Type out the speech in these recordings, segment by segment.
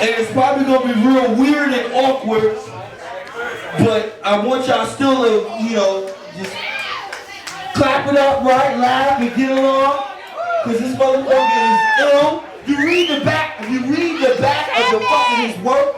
And it's probably gonna be real weird and awkward, but I want y'all still to, just clap it up, right, laugh, and get along, because this motherfucker is ill. You read the back, if you read the back of the fucking his work,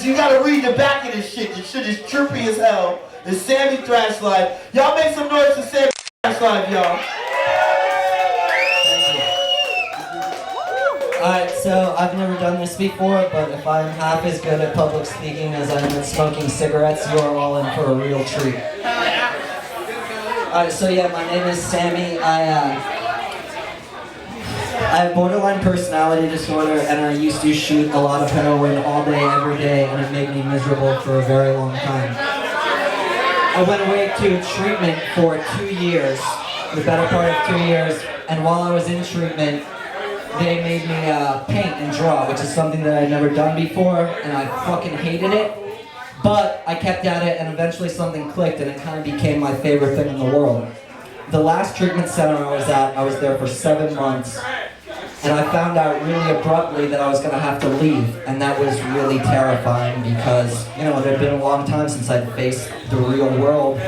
you gotta read the back of this shit. This shit is trippy as hell. It's Sammy ThrashLife. Y'all make some noise for Sammy ThrashLife, y'all. Alright, so I've never done this before, but if I'm half as good at public speaking as I am at smoking cigarettes, you are all in for a real treat. Alright, so yeah, my name is Sammy. I have borderline personality disorder, and I used to shoot a lot of heroin all day, every day, and it made me miserable for a very long time. I went away to treatment for 2 years, the better part of 2 years, and while I was in treatment, they made me paint and draw, which is something that I'd never done before, and I fucking hated it. But I kept at it, and eventually something clicked, and it kind of became my favorite thing in the world. The last treatment center I was at, I was there for 7 months, and I found out really abruptly that I was going to have to leave, and that was really terrifying because, it had been a long time since I'd faced the real world,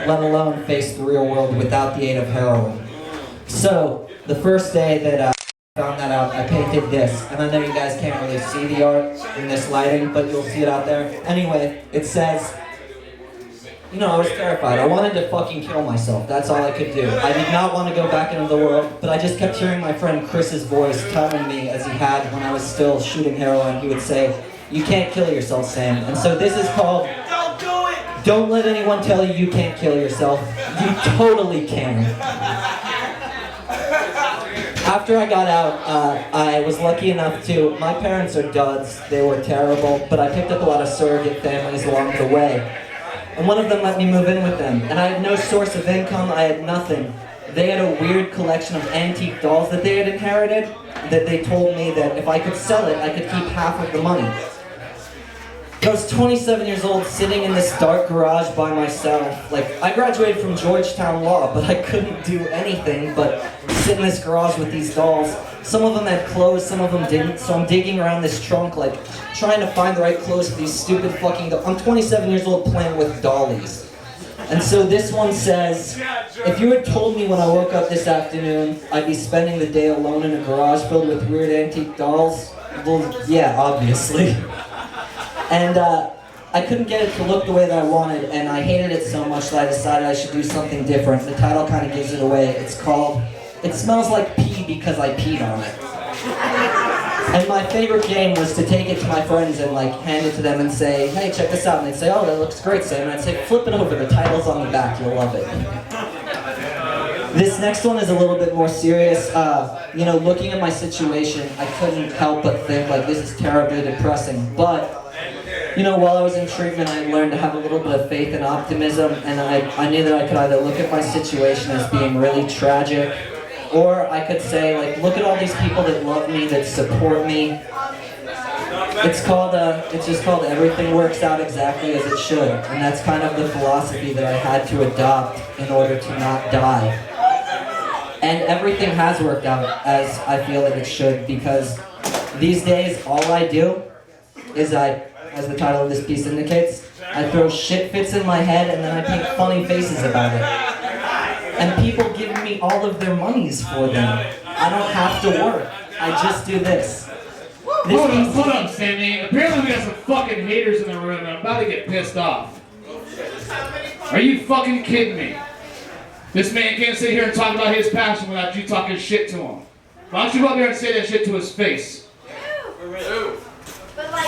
let alone faced the real world without the aid of heroin. So, the first day that I found that out, I painted this, and I know you guys can't really see the art in this lighting, but you'll see it out there. Anyway, it says, I was terrified. I wanted to fucking kill myself. That's all I could do. I did not want to go back into the world, but I just kept hearing my friend Chris's voice telling me, as he had when I was still shooting heroin, he would say, "You can't kill yourself, Sam." And so this is called, "Don't do it! Don't let anyone tell you you can't kill yourself. You totally can." After I got out, I was lucky enough to, my parents are duds, they were terrible, but I picked up a lot of surrogate families along the way. And one of them let me move in with them, and I had no source of income, I had nothing. They had a weird collection of antique dolls that they had inherited, that they told me that if I could sell it, I could keep half of the money. I was 27 years old, sitting in this dark garage by myself. I graduated from Georgetown Law, but I couldn't do anything but sit in this garage with these dolls. Some of them had clothes, some of them didn't, so I'm digging around this trunk, trying to find the right clothes for these stupid fucking dolls. I'm 27 years old playing with dollies. And so this one says, "If you had told me when I woke up this afternoon I'd be spending the day alone in a garage filled with weird antique dolls," well, yeah, obviously. And I couldn't get it to look the way that I wanted, and I hated it so much that I decided I should do something different. The title kind of gives it away. It's called, "It Smells Like Pee Because I Peed on It." And my favorite game was to take it to my friends and hand it to them and say, "Hey, check this out." And they'd say, "Oh, that looks great, Sam." And I'd say, "Flip it over, the title's on the back, you'll love it." This next one is a little bit more serious. Looking at my situation, I couldn't help but think, this is terribly depressing. But while I was in treatment, I learned to have a little bit of faith and optimism, and I knew that I could either look at my situation as being really tragic, or I could say, look at all these people that love me, that support me. It's just called "Everything Works Out Exactly As It Should," and that's kind of the philosophy that I had to adopt in order to not die. And everything has worked out as I feel that it should, because these days, all I do is as the title of this piece indicates, I throw shit fits in my head and then I paint funny faces about it. And people give me all of their monies for them. I don't have to work. I just do this. Hold on, Sammy. Apparently we got some fucking haters in the room and I'm about to get pissed off. Are you fucking kidding me? This man can't sit here and talk about his passion without you talking shit to him. Why don't you go up there and say that shit to his face?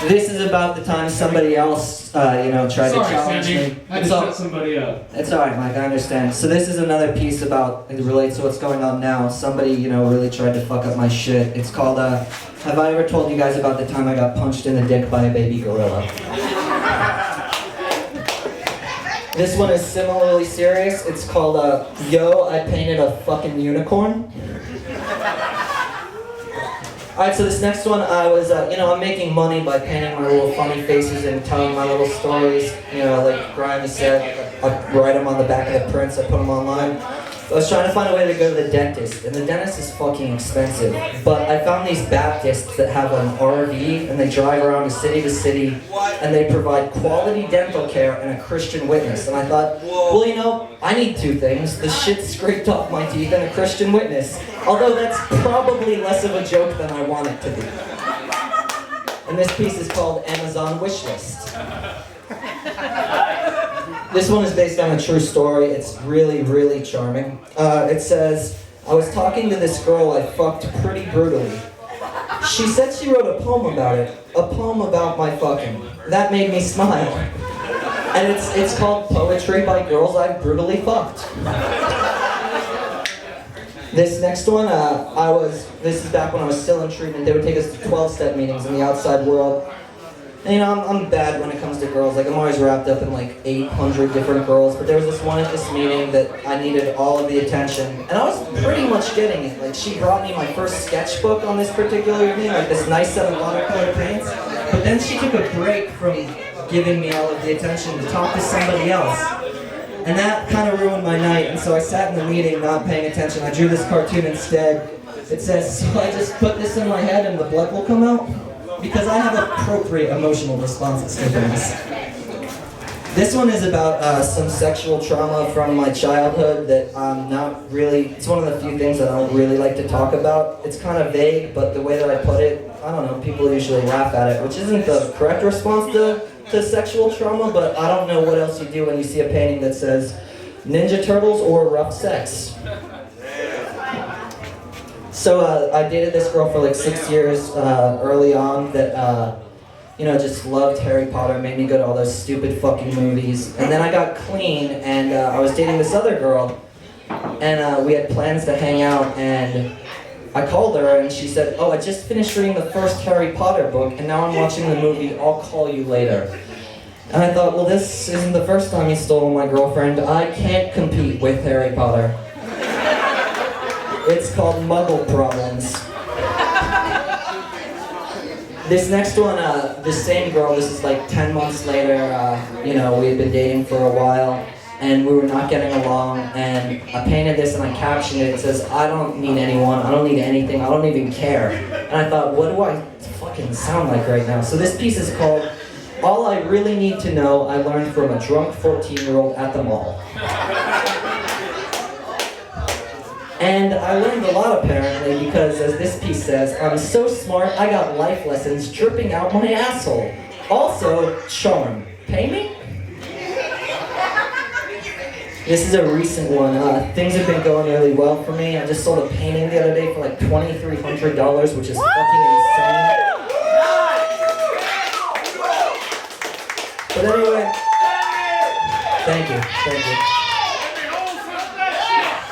This is about the time somebody else, tried to challenge Sammy. me. I just set somebody up. It's alright, Mike, I understand. So this is another piece it relates to what's going on now. Somebody, really tried to fuck up my shit. It's called, have I ever told you guys about the time I got punched in the dick by a baby gorilla? This one is similarly serious. It's called, Yo, I Painted a Fucking Unicorn. Alright, so this next one, I was, I'm making money by painting my little funny faces and telling my little stories. Like Grimy said, I write them on the back of the prints, I put them online. I was trying to find a way to go to the dentist, and the dentist is fucking expensive. But I found these Baptists that have an RV, and they drive around city to city, and they provide quality dental care and a Christian witness. And I thought, well, you know, I need two things: the shit scraped off my teeth and a Christian witness. Although that's probably less of a joke than I want it to be. And this piece is called Amazon Wishlist. This one is based on a true story. It's really, really charming. It says, I was talking to this girl I fucked pretty brutally. She said she wrote a poem about it. A poem about my fucking. That made me smile. And it's called Poetry by Girls I've Brutally Fucked. This next one, this is back when I was still in treatment. They would take us to 12-step meetings in the outside world. And, you know, I'm bad when it comes to girls. Like, I'm always wrapped up in like 800 different girls. But there was this one at this meeting that I needed all of the attention. And I was pretty much getting it. Like, she brought me my first sketchbook on this particular evening, like this nice set of watercolor paints. But then she took a break from giving me all of the attention to talk to somebody else. And that kind of ruined my night. And so I sat in the meeting not paying attention. I drew this cartoon instead. It says, so I just put this in my head and the blood will come out? Because I have appropriate emotional responses to things. This one is about some sexual trauma from my childhood that I'm not really, it's one of the few things that I don't really like to talk about. It's kind of vague, but the way that I put it, I don't know, people usually laugh at it, which isn't the correct response to sexual trauma, but I don't know what else you do when you see a painting that says Ninja Turtles or rough sex. So I dated this girl for like 6 years early on that, you know, just loved Harry Potter, made me go to all those stupid fucking movies. And then I got clean and I was dating this other girl and we had plans to hang out and I called her and she said, oh, I just finished reading the first Harry Potter book and now I'm watching the movie I'll Call You Later. And I thought, well, this isn't the first time you stole my girlfriend. I can't compete with Harry Potter. It's called Muggle Problems. This next one, the same girl, this is like 10 months later, you know, we had been dating for a while, and we were not getting along, and I painted this and I captioned it. It says, I don't need anyone, I don't need anything, I don't even care. And I thought, what do I fucking sound like right now? So this piece is called, All I Really Need to Know I Learned from a Drunk 14-year-old at the Mall. And I learned a lot apparently because, as this piece says, I'm so smart I got life lessons dripping out my asshole. Also, charm. Pay me? This is a recent one. Things have been going really well for me. I just sold a painting the other day for like $2,300, which is fucking insane. But anyway, thank you.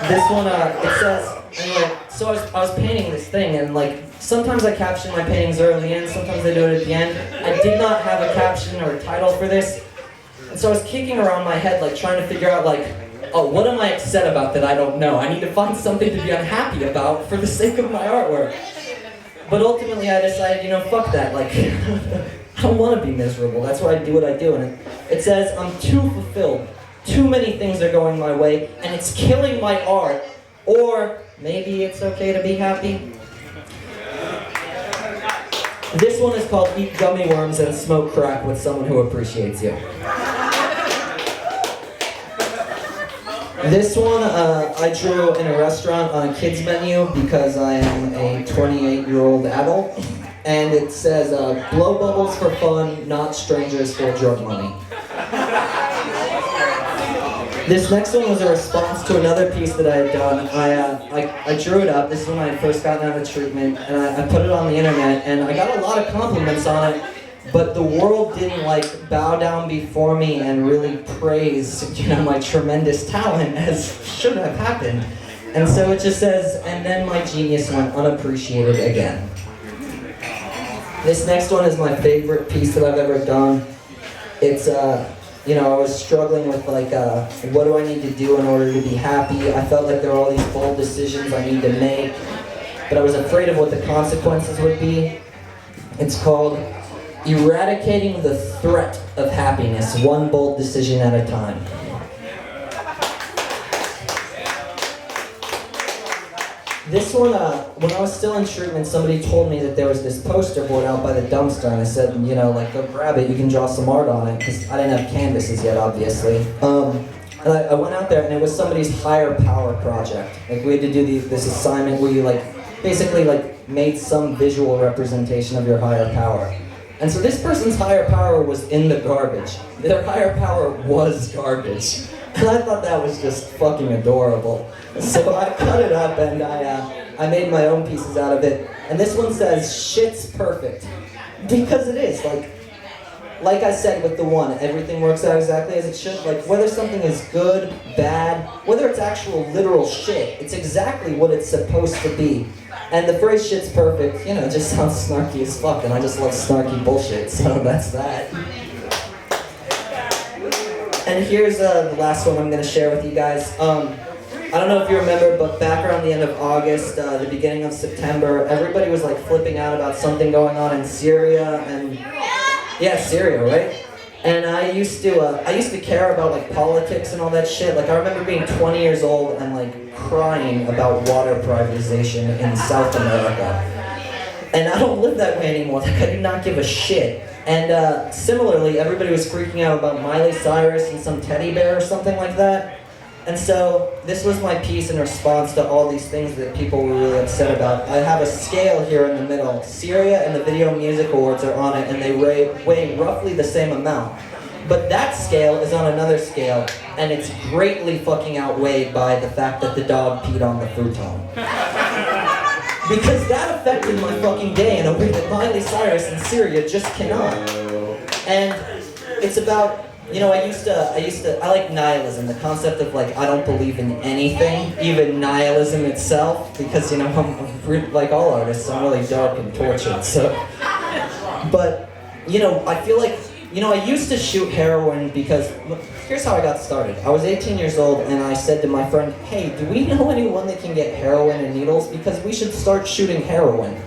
This one, it says, anyway, so I was painting this thing, and like, sometimes I caption my paintings early in, sometimes I do it at the end. I did not have a caption or a title for this, and so I was kicking around my head, like, trying to figure out, like, oh, what am I upset about that I don't know? I need to find something to be unhappy about for the sake of my artwork. But ultimately, I decided, you know, fuck that, like, I don't want to be miserable, that's why I do what I do, and it says, I'm too fulfilled. Too many things are going my way, and it's killing my art. Or maybe it's okay to be happy. This one is called Eat Gummy Worms and Smoke Crack with Someone Who Appreciates You. This one I drew in a restaurant on a kids menu because I am a 28-year-old adult. And it says, blow bubbles for fun, not strangers for drug money. This next one was a response to another piece that I had done. I drew it up. This is when I had first gotten out of treatment, and I put it on the internet, and I got a lot of compliments on it, but the world didn't like bow down before me and really praise, you know, my tremendous talent as should have happened. And so it just says, and then my genius went unappreciated again. This next one is my favorite piece that I've ever done. It's you know, I was struggling with like, what do I need to do in order to be happy? I felt like there were all these bold decisions I need to make, but I was afraid of what the consequences would be. It's called Eradicating the Threat of Happiness, One Bold Decision at a Time. this one, when I was still in treatment, somebody told me that there was this poster board out by the dumpster, and I said, you know, like, go grab it, you can draw some art on it, because I didn't have canvases yet, obviously. And I went out there, and it was somebody's higher power project. Like, we had to do this assignment where you, like, basically, like, made some visual representation of your higher power. And so this person's higher power was in the garbage. Their higher power was garbage. And I thought that was just fucking adorable. So I cut it up and I made my own pieces out of it. And this one says, shit's perfect. Because it is, like I said with the one, everything works out exactly as it should. Like, whether something is good, bad, whether it's actual literal shit, it's exactly what it's supposed to be. And the phrase shit's perfect, you know, just sounds snarky as fuck, and I just love snarky bullshit, so that's that. And here's the last one I'm going to share with you guys. I don't know if you remember, but back around the end of August, the beginning of September, everybody was like flipping out about something going on in Syria, and yeah, Syria, right? And I used to care about like politics and all that shit. Like, I remember being 20 years old and like crying about water privatization in South America. And I don't live that way anymore. Like, I do not give a shit. And similarly, everybody was freaking out about Miley Cyrus and some teddy bear or something like that. And so this was my piece in response to all these things that people were really upset about. I have a scale here in the middle. Syria and the Video Music Awards are on it, and they weigh roughly the same amount. But that scale is on another scale, and it's greatly fucking outweighed by the fact that the dog peed on the futon. Because that affected my fucking day in a way that Miley Cyrus and Syria just cannot. And it's about, you know, I like nihilism, the concept of like, I don't believe in anything, even nihilism itself, because, you know, I'm like all artists, I'm really dark and tortured, so. But, you know, I feel like, you know, I used to shoot heroin because, here's how I got started. I was 18 years old and I said to my friend, hey, do we know anyone that can get heroin and needles? Because we should start shooting heroin.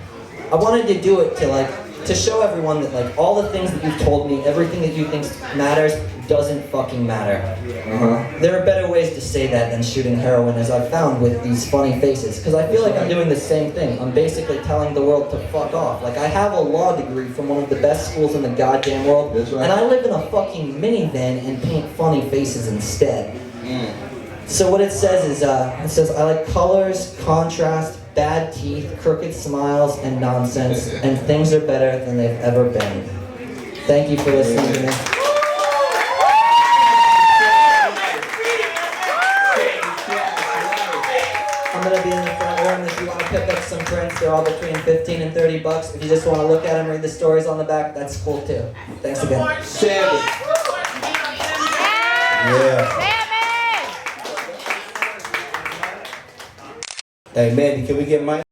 I wanted to do it to show everyone that like all the things that you've told me, everything that you think matters, doesn't fucking matter. There are better ways to say that than shooting heroin, as I've found with these funny faces. Because I feel like I'm doing the same thing. I'm basically telling the world to fuck off. Like, I have a law degree from one of the best schools in the goddamn world, and I live in a fucking minivan and paint funny faces instead. So what it says is, it says, I like colors, contrast, bad teeth, crooked smiles, and nonsense, and things are better than they've ever been. Thank you for listening to me. I'm going to be in the front room if you want to pick up some prints. They're all between $15 and $30. If you just want to look at them, read the stories on the back, that's cool too. Thanks again. Sammy. Yeah. Hey, Mandy, can we get Mike?